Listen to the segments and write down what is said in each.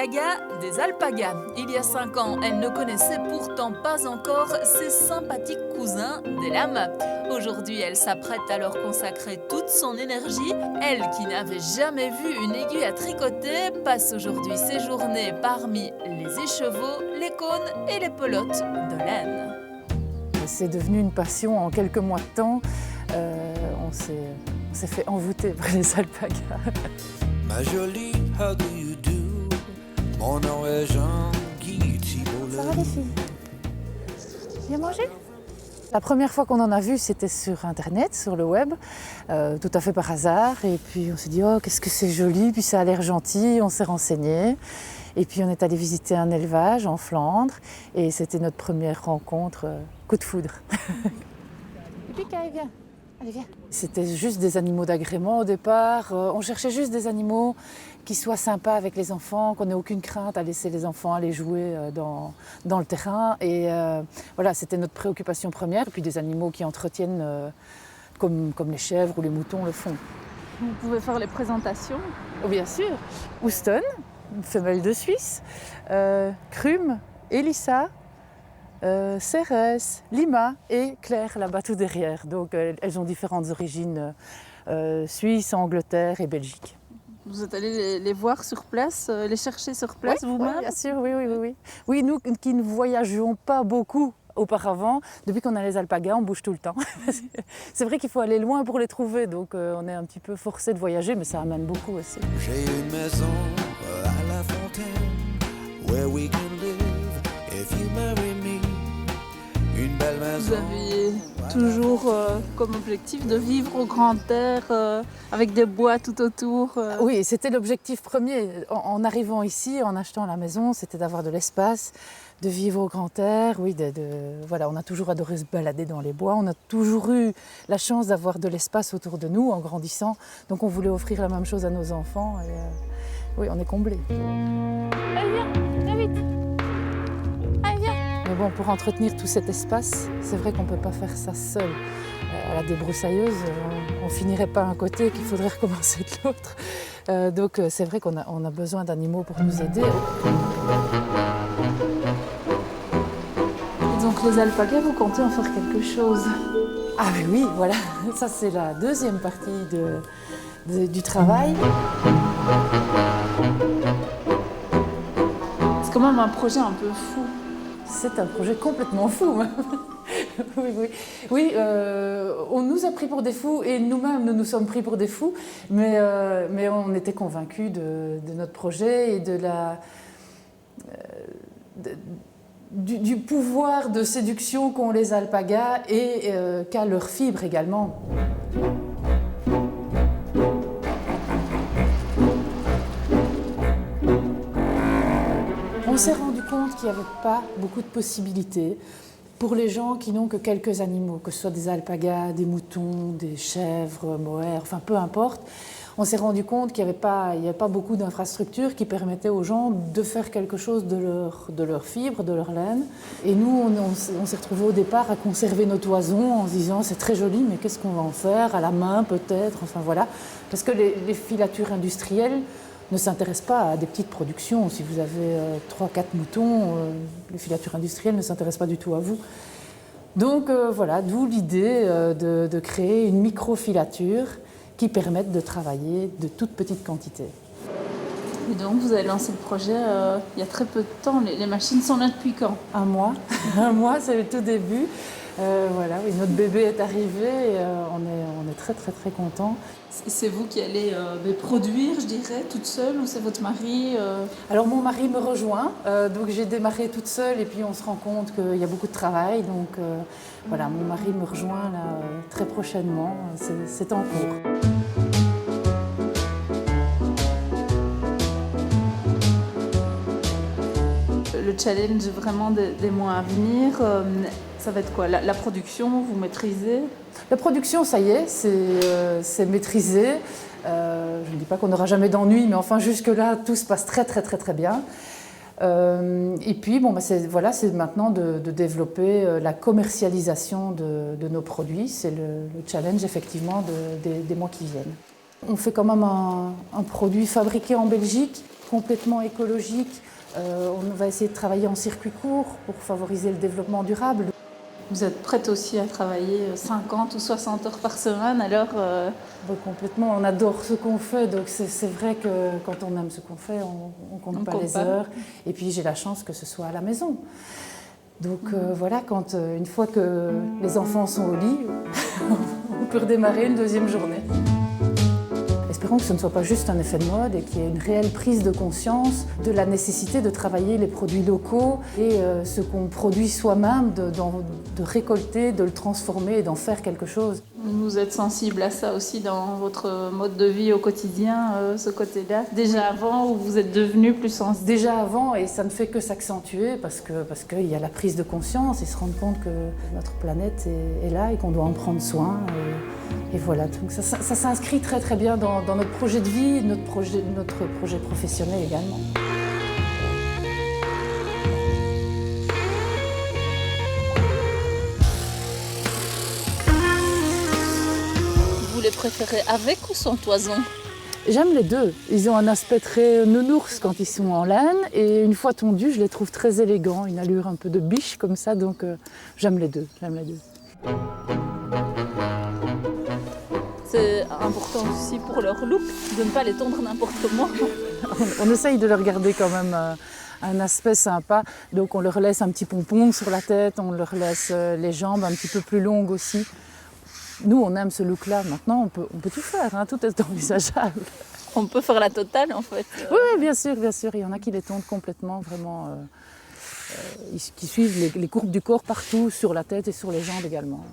Gaga des alpagas. Il y a 5 ans, elle ne connaissait pourtant pas encore ses sympathiques cousins des lames. Aujourd'hui, elle s'apprête à leur consacrer toute son énergie. Elle, qui n'avait jamais vu une aiguille à tricoter, passe aujourd'hui ses journées parmi les écheveaux, les cônes et les pelotes de laine. C'est devenu une passion en quelques mois de temps. On s'est fait envoûter par les alpagas. Ma jolie, how do you do? Mon nom est Jean-Guy Thibault. Ça va les filles? Bien mangé? La première fois qu'on en a vu, c'était sur Internet, sur le web, tout à fait par hasard. Et puis on s'est dit, oh, qu'est-ce que c'est joli, puis ça a l'air gentil, on s'est renseigné. Et puis on est allé visiter un élevage en Flandre. Et c'était notre première rencontre, coup de foudre. Et puis Kai, viens. Allez, viens. C'était juste des animaux d'agrément au départ. On cherchait juste des animaux qui soient sympas avec les enfants, qu'on n'ait aucune crainte à laisser les enfants aller jouer dans le terrain. Et voilà, c'était notre préoccupation première. Et puis des animaux qui entretiennent comme les chèvres ou les moutons le font. Vous pouvez faire les présentations? Oh, bien sûr. Houston, une femelle de Suisse. Krum, Elissa. Cérès, Lima et Claire là-bas tout derrière. Donc elles ont différentes origines, Suisse, Angleterre et Belgique. Vous êtes allé les voir sur place, les chercher sur place vous-même? Oui, bien sûr, oui. Oui, nous qui ne voyagions pas beaucoup auparavant, depuis qu'on a les alpagas, on bouge tout le temps. C'est vrai qu'il faut aller loin pour les trouver, donc on est un petit peu forcé de voyager, mais ça amène beaucoup aussi. J'ai une maison à la fontaine, where we can live if you marry me. Une belle maison. Vous aviez toujours comme objectif de vivre au grand air, avec des bois tout autour. Oui, c'était l'objectif premier. En arrivant ici, en achetant la maison, c'était d'avoir de l'espace, de vivre au grand air. Oui, voilà, on a toujours adoré se balader dans les bois. On a toujours eu la chance d'avoir de l'espace autour de nous en grandissant. Donc on voulait offrir la même chose à nos enfants. Et, oui, on est comblés. Allez, viens vite. Mais bon, pour entretenir tout cet espace, c'est vrai qu'on ne peut pas faire ça seul. À la débroussailleuse, on ne finirait pas un côté qu'il faudrait recommencer de l'autre. Donc c'est vrai qu'on a besoin d'animaux pour nous aider. Et donc les alpagas, vous comptez en faire quelque chose? Ah oui, voilà, ça c'est la deuxième partie du travail. C'est quand même un projet un peu fou. C'est un projet complètement fou. Oui, on nous a pris pour des fous et nous-mêmes nous sommes pris pour des fous, mais on était convaincus de notre projet et du pouvoir de séduction qu'ont les alpagas et qu'a leur fibre également. On s'est rendu compte qu'il n'y avait pas beaucoup de possibilités pour les gens qui n'ont que quelques animaux, que ce soit des alpagas, des moutons, des chèvres, mohair, enfin peu importe. On s'est rendu compte qu'il n'y avait pas beaucoup d'infrastructures qui permettaient aux gens de faire quelque chose de leur fibre, de leur laine. Et nous, on s'est retrouvés au départ à conserver nos toisons en se disant c'est très joli, mais qu'est-ce qu'on va en faire? À la main peut-être, enfin voilà. Parce que les filatures industrielles ne s'intéressent pas à des petites productions. Si vous avez 3-4 moutons, les filatures industrielles ne s'intéressent pas du tout à vous. Donc voilà, d'où l'idée de créer une micro-filature qui permette de travailler de toutes petites quantités. Et donc vous avez lancé le projet il y a très peu de temps. Les machines sont là depuis quand? Un mois. Un mois, c'est le tout début. Voilà, oui, notre bébé est arrivé et on est très contents. C'est vous qui allez produire, je dirais, toute seule, ou c'est votre mari? Alors mon mari me rejoint, donc j'ai démarré toute seule et puis on se rend compte qu'il y a beaucoup de travail. Donc voilà, mon mari me rejoint là, très prochainement, c'est en cours. Le challenge vraiment des mois à venir, ça va être quoi? La production, vous maîtrisez? La production, ça y est, c'est maîtrisé. Je ne dis pas qu'on n'aura jamais d'ennui, mais enfin jusque-là, tout se passe très bien. Et puis, bon, c'est maintenant de développer la commercialisation de nos produits. C'est le challenge, effectivement, des mois qui viennent. On fait quand même un produit fabriqué en Belgique complètement écologique. On va essayer de travailler en circuit court pour favoriser le développement durable. Vous êtes prête aussi à travailler 50 ou 60 heures par semaine, alors Oui, complètement, on adore ce qu'on fait, donc c'est vrai que quand on aime ce qu'on fait, on compte pas les heures. Et puis j'ai la chance que ce soit à la maison. Donc voilà, une fois que les enfants sont au lit, on peut redémarrer une deuxième journée. Espérons que ce ne soit pas juste un effet de mode et qu'il y ait une réelle prise de conscience de la nécessité de travailler les produits locaux et ce qu'on produit soi-même, de récolter, de le transformer et d'en faire quelque chose. vous êtes sensible à ça aussi dans votre mode de vie au quotidien, ce côté-là. Déjà avant, ou vous êtes devenu plus sensible? Déjà avant, et ça ne fait que s'accentuer parce qu'il y a la prise de conscience et se rendre compte que notre planète est là et qu'on doit en prendre soin. Et voilà, donc ça s'inscrit très très bien dans notre projet de vie, notre projet professionnel également. Vous les préférez avec ou sans toison? J'aime les deux. Ils ont un aspect très nounours quand ils sont en laine et une fois tondus, je les trouve très élégants, une allure un peu de biche comme ça, donc j'aime les deux. C'est important aussi pour leur look de ne pas les tondre n'importe comment. On essaye de leur garder quand même un aspect sympa, donc on leur laisse un petit pompon sur la tête, on leur laisse les jambes un petit peu plus longues aussi. Nous, on aime ce look-là. Maintenant, on peut tout faire, hein, tout est envisageable. On peut faire la totale en fait. Oui, bien sûr. Il y en a qui les tondent complètement, vraiment, qui suivent les courbes du corps partout, sur la tête et sur les jambes également.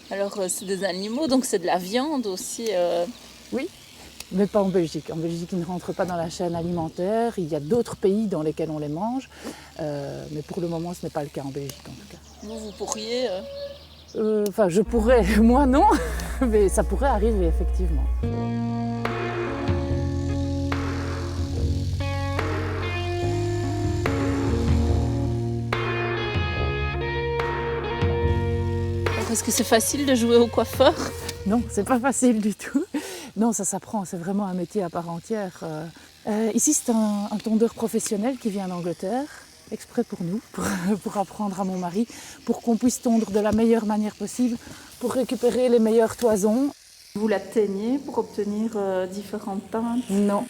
Alors c'est des animaux, donc c'est de la viande aussi. Oui, mais pas en Belgique. En Belgique, ils ne rentrent pas dans la chaîne alimentaire. Il y a d'autres pays dans lesquels on les mange, mais pour le moment, ce n'est pas le cas en Belgique en tout cas. Vous pourriez... Enfin, je pourrais, moi non, mais ça pourrait arriver effectivement. Est-ce que c'est facile de jouer au coiffeur? Non, c'est pas facile du tout. Non, ça s'apprend, c'est vraiment un métier à part entière. Ici, c'est un tondeur professionnel qui vient d'Angleterre, exprès pour nous, pour apprendre à mon mari, pour qu'on puisse tondre de la meilleure manière possible, pour récupérer les meilleures toisons. Vous la teignez pour obtenir différentes teintes? Non.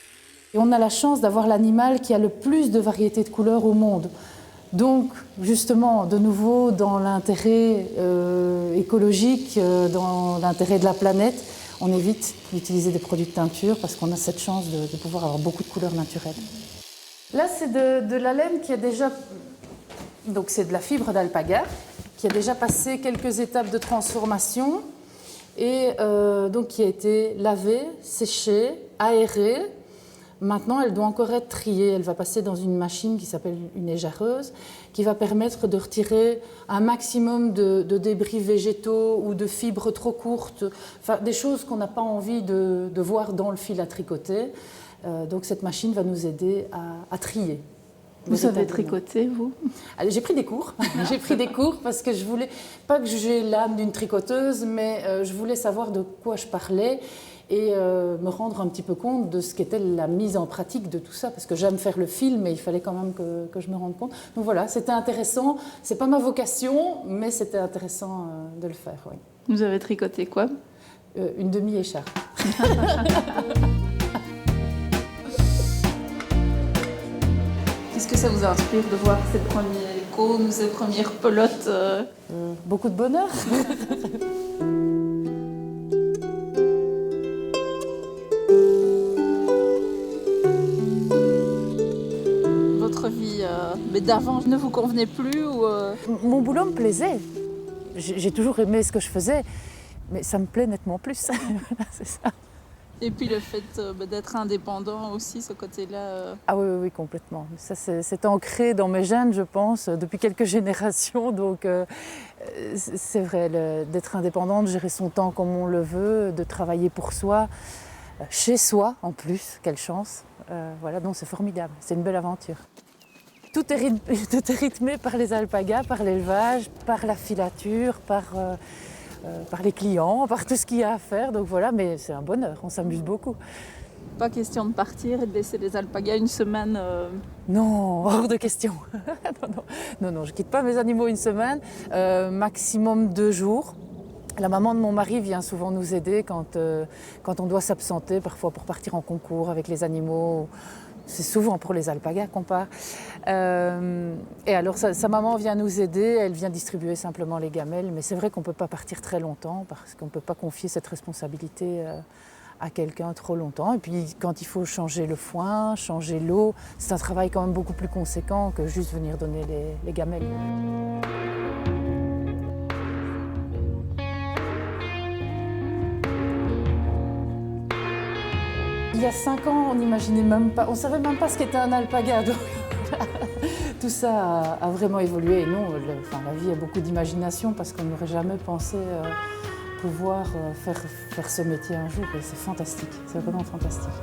Et on a la chance d'avoir l'animal qui a le plus de variétés de couleurs au monde. Donc, justement, de nouveau, dans l'intérêt écologique, dans l'intérêt de la planète, on évite d'utiliser des produits de teinture parce qu'on a cette chance de pouvoir avoir beaucoup de couleurs naturelles. Là, c'est de la laine qui a déjà... Donc, c'est de la fibre d'alpaga qui a déjà passé quelques étapes de transformation et donc qui a été lavée, séchée, aérée. Maintenant, elle doit encore être triée. Elle va passer dans une machine qui s'appelle une éjarreuse, qui va permettre de retirer un maximum de débris végétaux ou de fibres trop courtes, enfin, des choses qu'on n'a pas envie de voir dans le fil à tricoter. Donc cette machine va nous aider à trier. Vous savez tricoter, vous? Allez, j'ai pris des cours. J'ai pris des cours parce que je voulais, pas que j'ai l'âme d'une tricoteuse, mais je voulais savoir de quoi je parlais et me rendre un petit peu compte de ce qu'était la mise en pratique de tout ça, parce que j'aime faire le fil, mais il fallait quand même que je me rende compte. Donc voilà, c'était intéressant. C'est pas ma vocation, mais c'était intéressant de le faire, oui. Vous avez tricoté quoi? Une demi-écharpe. Qu'est-ce que ça vous inspire de voir ces premiers cônes, ces premières pelotes Beaucoup de bonheur. Votre vie mais d'avant ne vous convenait plus ou Mon boulot me plaisait. J'ai toujours aimé ce que je faisais, mais ça me plaît nettement plus. Voilà, c'est ça. Et puis le fait d'être indépendant aussi, ce côté-là. Ah oui, complètement. Ça, c'est ancré dans mes gènes, je pense, depuis quelques générations. Donc, c'est vrai, d'être indépendante, de gérer son temps comme on le veut, de travailler pour soi, chez soi en plus, quelle chance. Voilà, donc c'est formidable, c'est une belle aventure. Tout est rythmé par les alpagas, par l'élevage, par la filature, par les clients, par tout ce qu'il y a à faire. Donc voilà, mais c'est un bonheur, on s'amuse beaucoup. Pas question de partir et de laisser les alpagas une semaine. Non, hors de question. Non, je ne quitte pas mes animaux une semaine, maximum 2 jours. La maman de mon mari vient souvent nous aider quand on doit s'absenter, parfois pour partir en concours avec les animaux. C'est souvent pour les alpagas qu'on part. Et alors sa maman vient nous aider, elle vient distribuer simplement les gamelles, mais c'est vrai qu'on ne peut pas partir très longtemps parce qu'on ne peut pas confier cette responsabilité à quelqu'un trop longtemps. Et puis quand il faut changer le foin, changer l'eau, c'est un travail quand même beaucoup plus conséquent que juste venir donner les gamelles. Il y a 5 ans, on n'imaginait même pas, on ne savait même pas ce qu'était un alpaga. Donc tout ça a vraiment évolué. Et non, la vie a beaucoup d'imagination parce qu'on n'aurait jamais pensé pouvoir faire ce métier un jour. Et c'est fantastique, c'est vraiment fantastique.